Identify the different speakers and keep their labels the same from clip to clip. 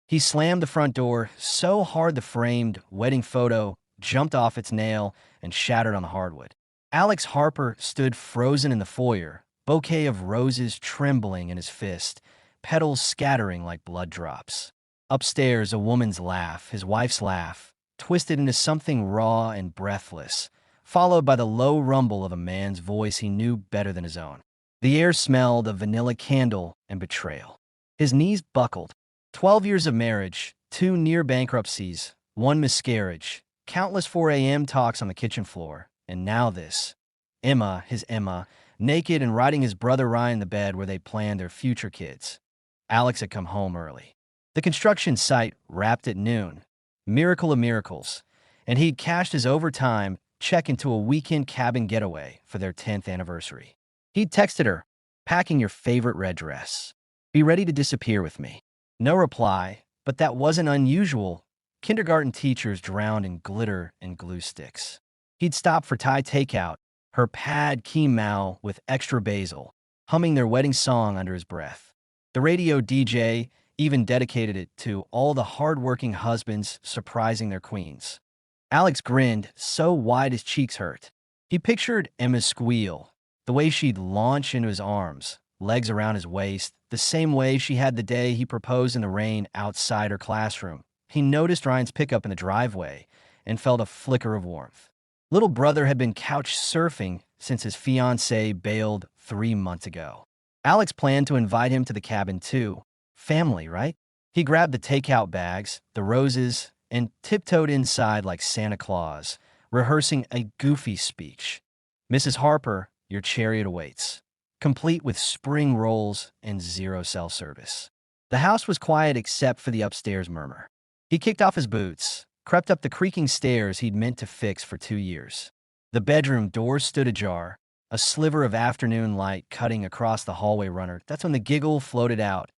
Speaker 1: He slammed the front door so hard the framed wedding photo jumped off its nail and shattered on the hardwood. Alex Harper stood frozen in the foyer, bouquet of roses trembling in his fist, petals scattering like blood drops. Upstairs, a woman's laugh, his wife's laugh, twisted into something raw and breathless, followed by the low rumble of a man's voice he knew better than his own. The air smelled of vanilla candle and betrayal. His knees buckled. 12 years of marriage, 2 near bankruptcies, 1 miscarriage, countless 4 a.m. talks on the kitchen floor, and now this. Emma, naked and riding his brother Ryan in the bed where they planned their future kids. Alex had come home early. The construction site wrapped at noon. Miracle of miracles. And he'd cashed his overtime check into a weekend cabin getaway for their 10th anniversary. He'd texted her, "Packing your favorite red dress. Be ready to disappear with me." No reply, but that wasn't unusual. Kindergarten teachers drowned in glitter and glue sticks. He'd stop for Thai takeout, her pad kee mao with extra basil, humming their wedding song under his breath. The radio DJ even dedicated it to all the hard-working husbands surprising their queens. Alex grinned so wide his cheeks hurt. He pictured Emma's squeal, the way she'd launch into his arms, legs around his waist, the same way she had the day he proposed in the rain outside her classroom. He noticed Ryan's pickup in the driveway and felt a flicker of warmth. Little brother had been couch surfing since his fiancée bailed 3 months ago. Alex planned to invite him to the cabin too. Family, right? He grabbed the takeout bags, the roses, and tiptoed inside like Santa Claus, rehearsing a goofy speech. "Mrs. Harper, your chariot awaits," complete with spring rolls and 0 cell service. The house was quiet except for the upstairs murmur. He kicked off his boots, crept up the creaking stairs he'd meant to fix for 2 years. The bedroom door stood ajar, a sliver of afternoon light cutting across the hallway runner. That's when the giggle floated out.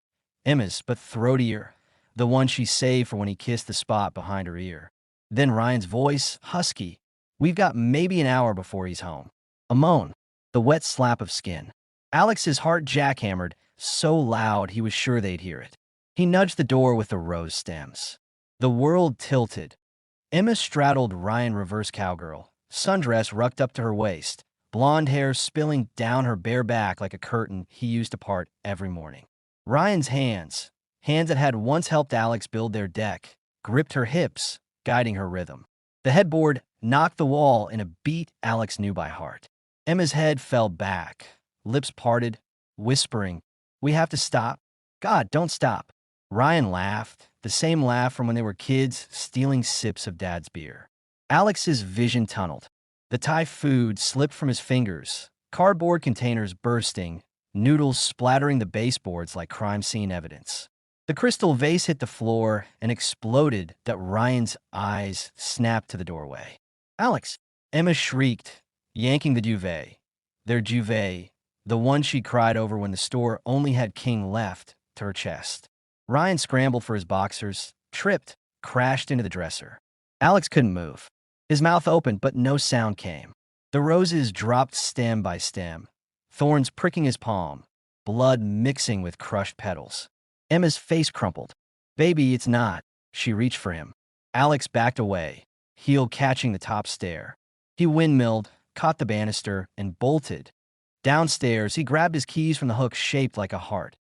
Speaker 1: Emma's, but throatier, the one she saved for when he kissed the spot behind her ear. Then Ryan's voice, husky. "We've got maybe an hour before he's home." A moan, the wet slap of skin. Alex's heart jackhammered, so loud he was sure they'd hear it. He nudged the door with the rose stems. The world tilted. Emma straddled Ryan reverse cowgirl, sundress rucked up to her waist, blonde hair spilling down her bare back like a curtain he used to part every morning. Ryan's hands that had once helped Alex build their deck, gripped her hips, guiding her rhythm. The headboard knocked the wall in a beat Alex knew by heart. Emma's head fell back, lips parted, whispering, "We have to stop. God, don't stop." Ryan laughed, the same laugh from when they were kids stealing sips of Dad's beer. Alex's vision tunneled. The Thai food slipped from his fingers, cardboard containers bursting, noodles splattering the baseboards like crime scene evidence. The crystal vase hit the floor and exploded that Ryan's eyes snapped to the doorway. "Alex!" Emma shrieked, yanking the duvet. Their duvet, the one she cried over when the store only had King left, to her chest. Ryan scrambled for his boxers, tripped, crashed into the dresser. Alex couldn't move. His mouth opened, but no sound came. The roses dropped stem by stem, thorns pricking his palm, blood mixing with crushed petals. Emma's face crumpled. "Baby, it's not." She reached for him. Alex backed away, heel catching the top stair. He windmilled, caught the banister, and bolted. Downstairs, he grabbed his keys from the hook shaped like a heart.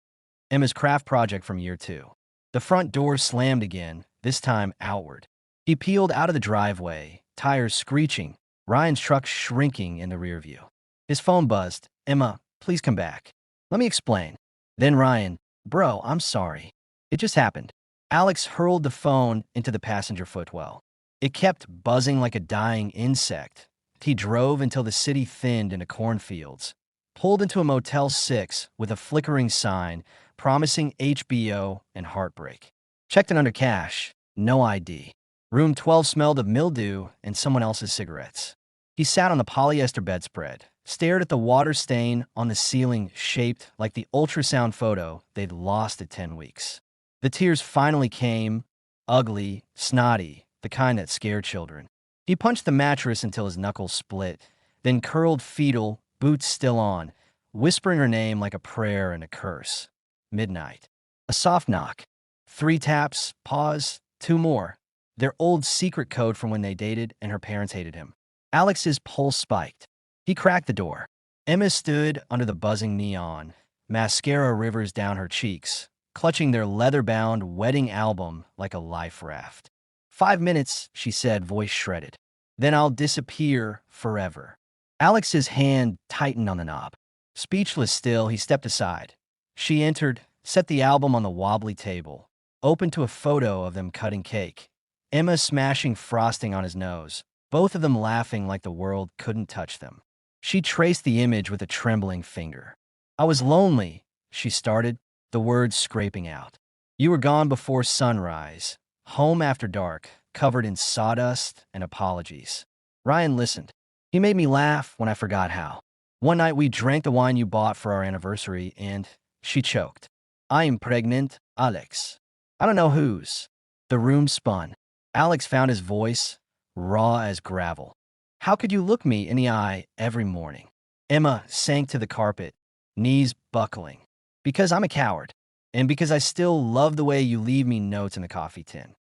Speaker 1: Emma's craft project from year 2. The front door slammed again, this time outward. He peeled out of the driveway, tires screeching, Ryan's truck shrinking in the rear view. His phone buzzed. "Emma, please come back. Let me explain." Then Ryan, "Bro, I'm sorry. It just happened." Alex hurled the phone into the passenger footwell. It kept buzzing like a dying insect. He drove until the city thinned into cornfields, pulled into a Motel 6 with a flickering sign promising HBO and heartbreak. Checked it under cash, no ID. Room 12 smelled of mildew and someone else's cigarettes. He sat on the polyester bedspread, stared at the water stain on the ceiling shaped like the ultrasound photo they'd lost at 10 weeks. The tears finally came, ugly, snotty, the kind that scared children. He punched the mattress until his knuckles split, then curled fetal, boots still on, whispering her name like a prayer and a curse. Midnight. A soft knock. 3 taps, pause, 2 more. Their old secret code from when they dated and her parents hated him. Alex's pulse spiked. He cracked the door. Emma stood under the buzzing neon, mascara rivers down her cheeks, clutching their leather-bound wedding album like a life raft. 5 minutes, she said, voice shredded. Then I'll disappear forever. Alex's hand tightened on the knob. Speechless still, he stepped aside. She entered, set the album on the wobbly table, opened to a photo of them cutting cake. Emma smashing frosting on his nose, both of them laughing like the world couldn't touch them. She traced the image with a trembling finger. I was lonely, she started, the words scraping out. You were gone before sunrise, home after dark, covered in sawdust and apologies. Ryan listened. He made me laugh when I forgot how. One night we drank the wine you bought for our anniversary and she choked. I'm pregnant, Alex. I don't know whose. The room spun. Alex found his voice, raw as gravel. How could you look me in the eye every morning? Emma sank to the carpet, knees buckling. Because I'm a coward, and because I still love the way you leave me notes in the coffee tin.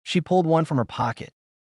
Speaker 1: She pulled one from her pocket.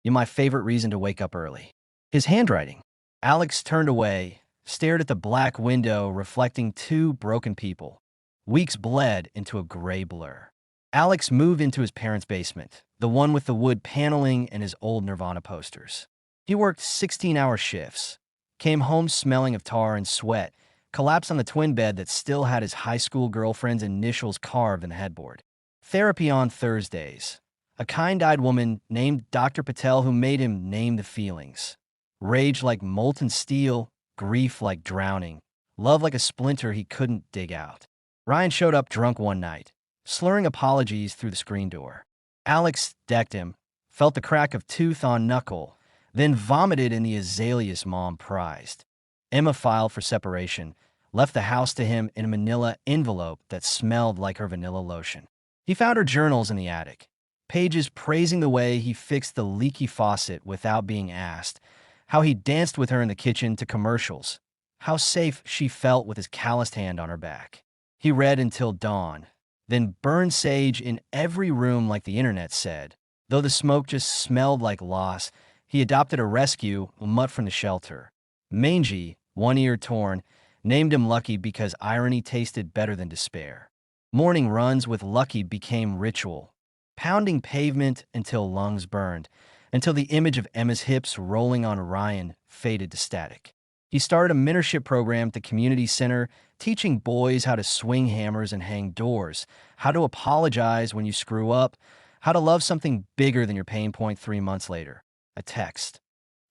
Speaker 1: You're my favorite reason to wake up early. His handwriting. Alex turned away, stared at the black window reflecting 2 broken people. Weeks bled into a gray blur. Alex moved into his parents' basement, the one with the wood paneling and his old Nirvana posters. He worked 16-hour shifts, came home smelling of tar and sweat, collapsed on the twin bed that still had his high school girlfriend's initials carved in the headboard. Therapy on Thursdays. A kind-eyed woman named Dr. Patel who made him name the feelings. Rage like molten steel, grief like drowning, love like a splinter he couldn't dig out. Ryan showed up drunk one night, slurring apologies through the screen door. Alex decked him, felt the crack of tooth on knuckle, then vomited in the azaleas mom prized. Emma filed for separation, left the house to him in a manila envelope that smelled like her vanilla lotion. He found her journals in the attic, pages praising the way he fixed the leaky faucet without being asked, how he danced with her in the kitchen to commercials, how safe she felt with his calloused hand on her back. He read until dawn, then burned sage in every room like the internet said. Though the smoke just smelled like loss, he adopted a rescue, a mutt from the shelter. Mangy, one ear torn, named him Lucky because irony tasted better than despair. Morning runs with Lucky became ritual, pounding pavement until lungs burned, until the image of Emma's hips rolling on Ryan faded to static. He started a mentorship program at the community center, teaching boys how to swing hammers and hang doors, how to apologize when you screw up, how to love something bigger than your pain point 3 months later. A text.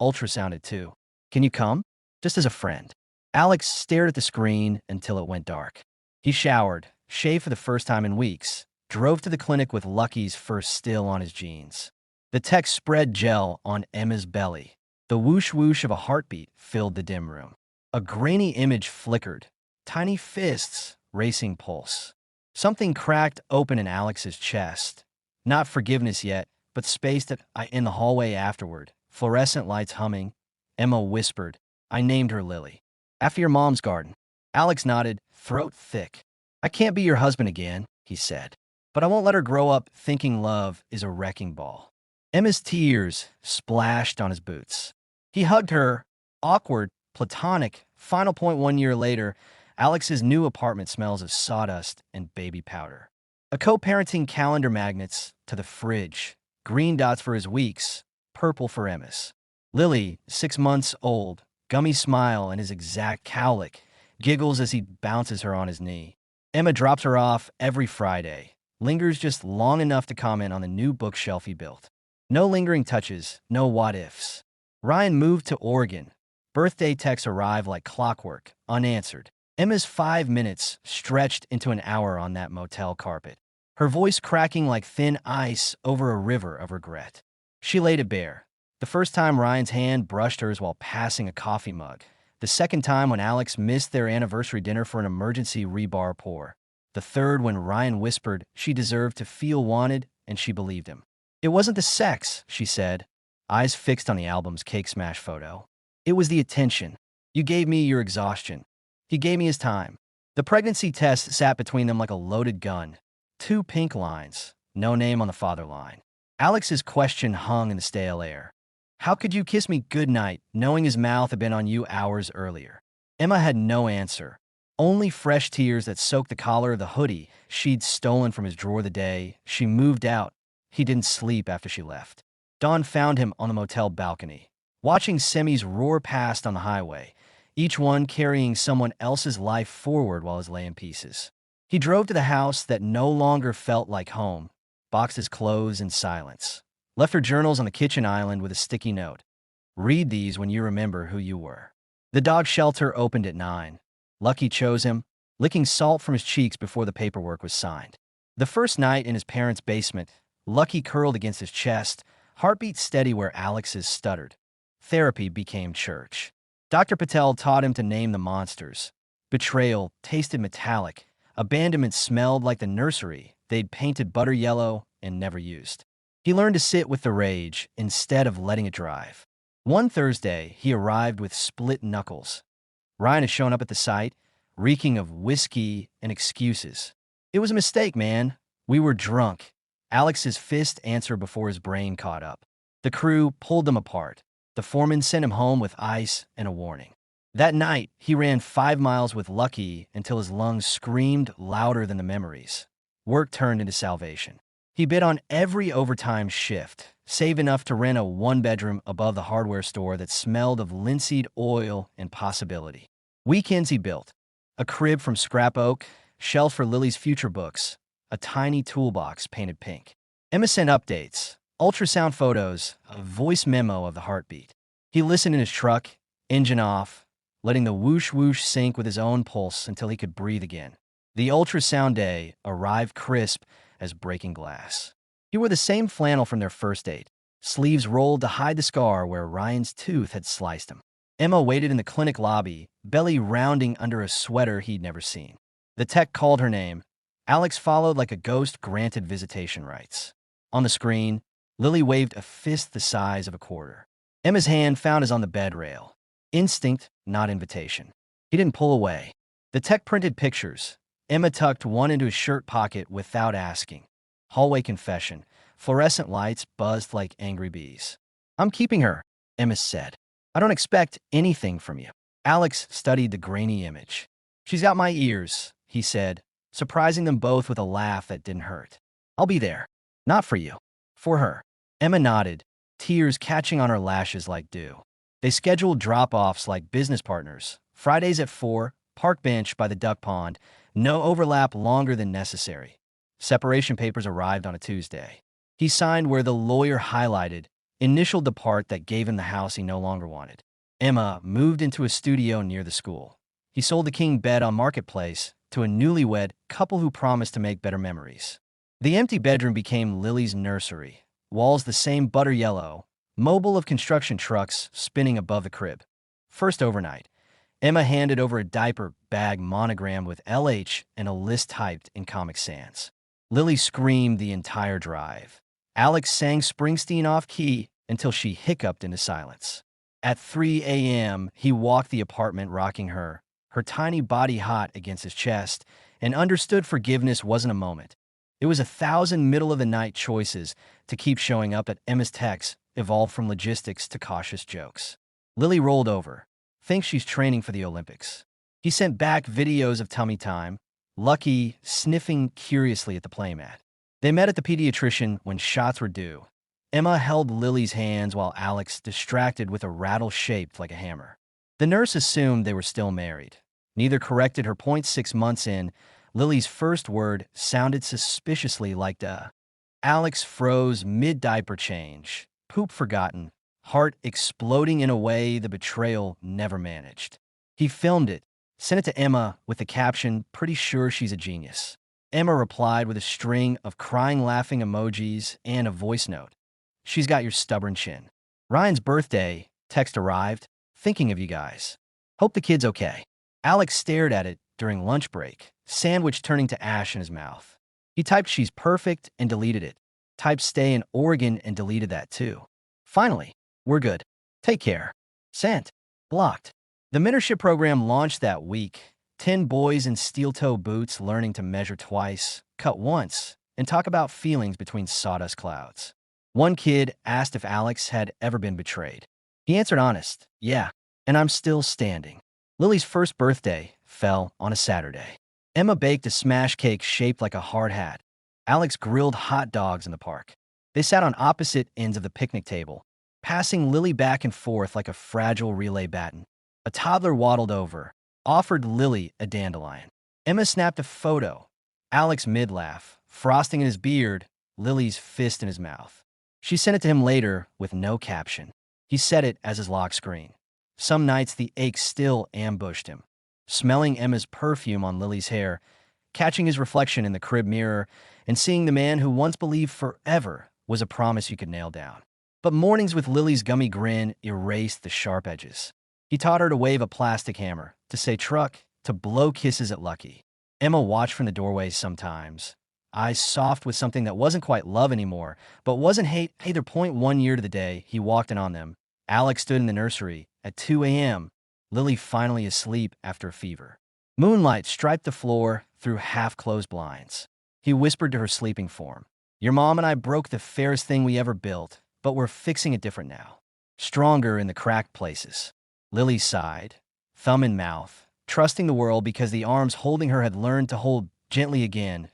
Speaker 1: Ultrasounded too. Can you come? Just as a friend. Alex stared at the screen until it went dark. He showered, shaved for the first time in weeks, drove to the clinic with Lucky's first still on his jeans. The text spread gel on Emma's belly. The whoosh-whoosh of a heartbeat filled the dim room. A grainy image flickered, tiny fists racing pulse. Something cracked open in Alex's chest. Not forgiveness yet, but spaced in the hallway afterward, fluorescent lights humming. Emma whispered, I named her Lily. After your mom's garden. Alex nodded, throat thick. I can't be your husband again, he said. But I won't let her grow up thinking love is a wrecking ball. Emma's tears splashed on his boots. He hugged her, awkward, platonic. Final point 1 year later, Alex's new apartment smells of sawdust and baby powder. A co-parenting calendar magnets to the fridge, green dots for his weeks, purple for Emma's. Lily, 6 months old, gummy smile and his exact cowlick, giggles as he bounces her on his knee. Emma drops her off every Friday, lingers just long enough to comment on the new bookshelf he built. No lingering touches, no what-ifs. Ryan moved to Oregon. Birthday texts arrive like clockwork, unanswered. Emma's 5 minutes stretched into an hour on that motel carpet, her voice cracking like thin ice over a river of regret. She laid it bare. The first time Ryan's hand brushed hers while passing a coffee mug. The second time when Alex missed their anniversary dinner for an emergency rebar pour. The third when Ryan whispered she deserved to feel wanted, and she believed him. It wasn't the sex, she said, eyes fixed on the album's cake smash photo. It was the attention. You gave me your exhaustion. He gave me his time. The pregnancy test sat between them like a loaded gun. 2 pink lines, no name on the father line. Alex's question hung in the stale air. How could you kiss me goodnight, knowing his mouth had been on you hours earlier? Emma had no answer, only fresh tears that soaked the collar of the hoodie she'd stolen from his drawer the day she moved out. He didn't sleep after she left. Dawn found him on the motel balcony, watching semis roar past on the highway, each one carrying someone else's life forward while his lay in pieces. He drove to the house that no longer felt like home, boxed his clothes in silence, left her journals on the kitchen island with a sticky note. Read these when you remember who you were. The dog shelter opened at 9. Lucky chose him, licking salt from his cheeks before the paperwork was signed. The first night in his parents' basement, Lucky curled against his chest, heartbeat steady where Alex's stuttered. Therapy became church. Dr. Patel taught him to name the monsters. Betrayal tasted metallic. Abandonment smelled like the nursery they'd painted butter yellow and never used. He learned to sit with the rage instead of letting it drive. One Thursday, he arrived with split knuckles. Ryan had shown up at the site, reeking of whiskey and excuses. It was a mistake, man. We were drunk. Alex's fist answered before his brain caught up. The crew pulled them apart. The foreman sent him home with ice and a warning. That night, he ran 5 miles with Lucky until his lungs screamed louder than the memories. Work turned into salvation. He bid on every overtime shift, save enough to rent a one-bedroom above the hardware store that smelled of linseed oil and possibility. Weekends he built. A crib from scrap oak, shelf for Lily's future books, a tiny toolbox painted pink. Emma sent updates, ultrasound photos, a voice memo of the heartbeat. He listened in his truck, engine off, letting the whoosh-whoosh sync with his own pulse until he could breathe again. The ultrasound day arrived crisp as breaking glass. He wore the same flannel from their first date, sleeves rolled to hide the scar where Ryan's tooth had sliced him. Emma waited in the clinic lobby, belly rounding under a sweater he'd never seen. The tech called her name. Alex followed like a ghost granted visitation rights. On the screen, Lily waved a fist the size of a quarter. Emma's hand found his on the bed rail. Instinct, not invitation. He didn't pull away. The tech printed pictures. Emma tucked one into his shirt pocket without asking. Hallway confession. Fluorescent lights buzzed like angry bees. I'm keeping her, Emma said. I don't expect anything from you. Alex studied the grainy image. She's got my ears, he said, surprising them both with a laugh that didn't hurt. I'll be there. Not for you. For her. Emma nodded, tears catching on her lashes like dew. They scheduled drop-offs like business partners. Fridays at 4, park bench by the duck pond, no overlap longer than necessary. Separation papers arrived on a Tuesday. He signed where the lawyer highlighted, initialed the part that gave him the house he no longer wanted. Emma moved into a studio near the school. He sold the king bed on Marketplace to a newlywed couple who promised to make better memories. The empty bedroom became Lily's nursery, walls the same butter yellow, mobile of construction trucks spinning above the crib. First overnight, Emma handed over a diaper bag monogrammed with LH and a list typed in Comic Sans. Lily screamed the entire drive. Alex sang Springsteen off-key until she hiccuped into silence. At 3 a.m., he walked the apartment rocking her, her tiny body hot against his chest, and understood forgiveness wasn't a moment. It was 1,000 middle-of-the-night choices to keep showing up at Emma's texts evolved from logistics to cautious jokes. Lily rolled over, thinks she's training for the Olympics. He sent back videos of tummy time, Lucky sniffing curiously at the playmat. They met at the pediatrician when shots were due. Emma held Lily's hands while Alex distracted with a rattle shaped like a hammer. The nurse assumed they were still married. Neither corrected her point. 6 months in, Lily's first word sounded suspiciously like duh. Alex froze mid-diaper change, poop forgotten, heart exploding in a way the betrayal never managed. He filmed it, sent it to Emma with the caption, "Pretty sure she's a genius." Emma replied with a string of crying laughing emojis and a voice note. "She's got your stubborn chin." Ryan's birthday text arrived, "Thinking of you guys. Hope the kid's okay." Alex stared at it during lunch break, sandwich turning to ash in his mouth. He typed "she's perfect" and deleted it. Typed "stay in Oregon" and deleted that too. Finally, "we're good. Take care." Sent. Blocked. The mentorship program launched that week. 10 boys in steel-toe boots learning to measure twice, cut once, and talk about feelings between sawdust clouds. One kid asked if Alex had ever been betrayed. He answered honest, yeah, and I'm still standing. Lily's first birthday fell on a Saturday. Emma baked a smash cake shaped like a hard hat. Alex grilled hot dogs in the park. They sat on opposite ends of the picnic table, passing Lily back and forth like a fragile relay baton. A toddler waddled over, offered Lily a dandelion. Emma snapped a photo. Alex mid-laugh, frosting in his beard, Lily's fist in his mouth. She sent it to him later with no caption. He set it as his lock screen. Some nights the ache still ambushed him. Smelling Emma's perfume on Lily's hair, catching his reflection in the crib mirror, and seeing the man who once believed forever was a promise you could nail down. But mornings with Lily's gummy grin erased the sharp edges. He taught her to wave a plastic hammer, to say truck, to blow kisses at Lucky. Emma watched from the doorway sometimes, eyes soft with something that wasn't quite love anymore, but wasn't hate either. 1 year to the day he walked in on them. Alex stood in the nursery at 2 a.m., Lily finally asleep after a fever. Moonlight striped the floor through half-closed blinds. He whispered to her sleeping form, "Your mom and I broke the fairest thing we ever built, but we're fixing it different now. Stronger in the cracked places." Lily sighed, thumb in mouth, trusting the world because the arms holding her had learned to hold gently again.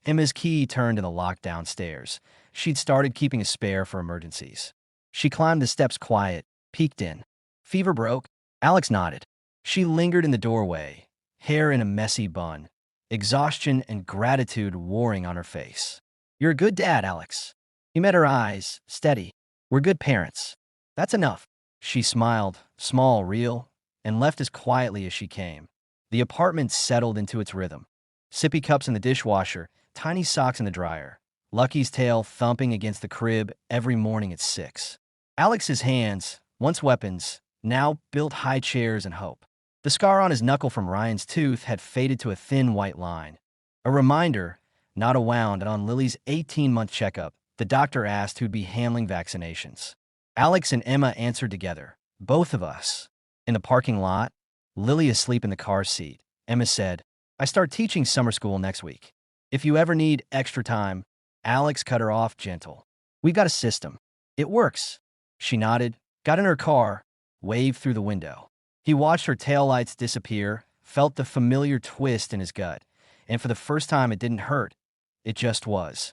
Speaker 1: Emma's key turned in the lock downstairs. She'd started keeping a spare for emergencies. She climbed the steps quiet, peeked in. Fever broke. Alex nodded. She lingered in the doorway, hair in a messy bun, exhaustion and gratitude warring on her face. "You're a good dad, Alex." He met her eyes, steady. "We're good parents. That's enough." She smiled, small, real, and left as quietly as she came. The apartment settled into its rhythm. Sippy cups in the dishwasher, tiny socks in the dryer. Lucky's tail thumping against the crib every morning at 6. Alex's hands, once weapons, now built high chairs and hope. The scar on his knuckle from Ryan's tooth had faded to a thin white line. A reminder, not a wound, and on Lily's 18-month checkup, the doctor asked who'd be handling vaccinations. Alex and Emma answered together. "Both of us." In the parking lot, Lily asleep in the car seat, Emma said, "I start teaching summer school next week. If you ever need extra time." Alex cut her off gentle. "We've got a system. It works." She nodded, got in her car, waved through the window. He watched her taillights disappear, felt the familiar twist in his gut, and for the first time it didn't hurt. It just was.